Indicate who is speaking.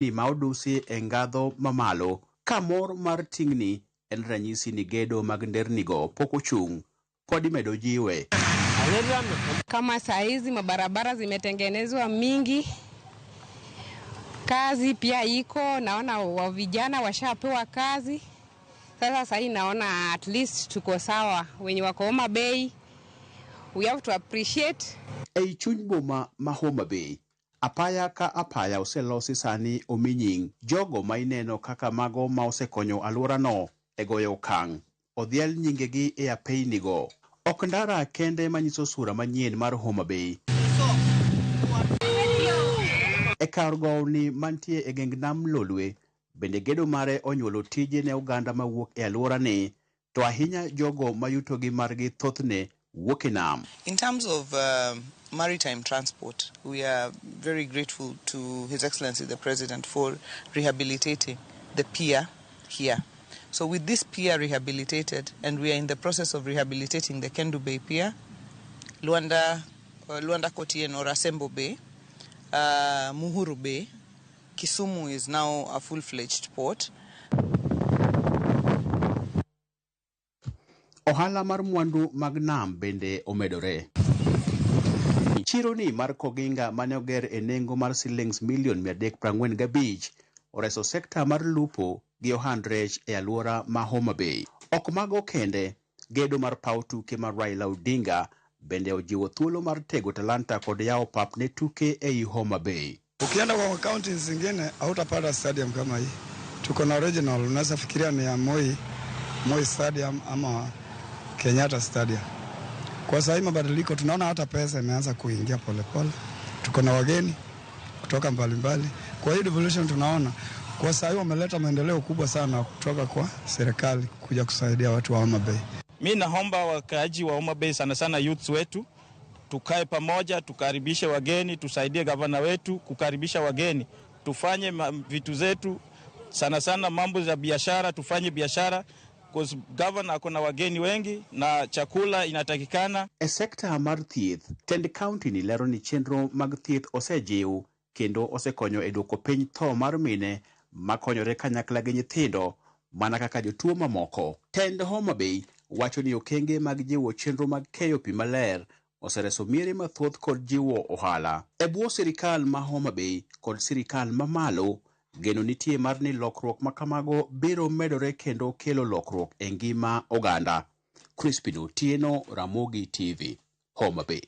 Speaker 1: ni ma odusi e ngadho mamalo ka mor mar tingni en ranyisi ni gedo mag ndernigo pok ochung' pod imedo jiwe.
Speaker 2: Kama saa hizi mabarabara zimetengenezwa mingi, kazi pia iko, naona wa vijana washapewa kazi. Sasa hii naona at least tuko sawa. Wenye wako Homa Bay, we have to appreciate.
Speaker 1: Ei chuny boma ma Homa Bay, apaya ka apaya oselosi sani ominying jogo ma ineno kaka mago ma osekonyo alworano e goyo okang'. Odhiel nyingegi e apeinigo. Ok ndara kende manyiso sura manyien mar Homa Bay. E kar gowni mantie e geng nam Lolwe, bende gedo mare onyuolo tije ne oganda mawuok e alworani, to ahinya jogo mayutogi margi thothne wuok e nam.
Speaker 3: In terms of maritime transport, we are very grateful to His Excellency the President for rehabilitating the pier here. So with this pier rehabilitated, and we are in the process of rehabilitating the Kendu Bay Pier, Luanda Kotien or Asembo Bay, Muhuru Bay, Kisumu is now a full-fledged port.
Speaker 1: Ohala mar mwandu mag nam bende omedore. Chironi mar Koginga mane oger e nengo mar shillings milion 345 oreso sekta mar lupo gi ohand rech e alwora ma Homa Bay. Ok mago kende, gedo mar paw tuke mar Raila Odinga bende ojiwo thuolo mar tego talanta kod yawo pap ne tuke ei Homa Bay.
Speaker 4: Ukienda kwa kaunti zingine hautapata stadium kama hii. Tuko na original, unaweza fikiria ni ya Moi Stadium ama Kenyatta Stadium. Kwa sasa hii mabadiliko tunaona hata pesa imeanza kuingia polepole. Tuko na wageni kutoka mbalimbali. Kwa hiyo devolution tunaona kwa sasa wameleta maendeleo kubwa sana kutoka kwa serikali kuja kusaidia watu wa Homa Bay.
Speaker 5: Mimi naomba wakaaji wa Homa Bay sana sana youths wetu tukae pamoja, tukaribishe wageni, tusaidie gavana wetu kukaribisha wageni. Tufanye vitu zetu sana sana mambo za biashara, tufanye biashara because governor akona wageni wengi na chakula inatakikana.
Speaker 1: E sekta mar thieth, tend county ni lero ni chenro mag thieth osejiw kendo osekonyo e duoko piny tho mar mine makonyore kanyakla gi nyithindo mana kaka jotuo mamoko. Tend Homa Bay wacho ni okenge mag jiwo chenro mag keyo pi maler osereso miere mathoth kod jiwo ohala. E bwo sirikal ma Homa Bay kod sirikal ma malo, geno nitie mar ni lokruok makamago biro medore kendo kelo lokruok e ngima oganda. Crispino Tieno, Ramogi TV, Homa Bay.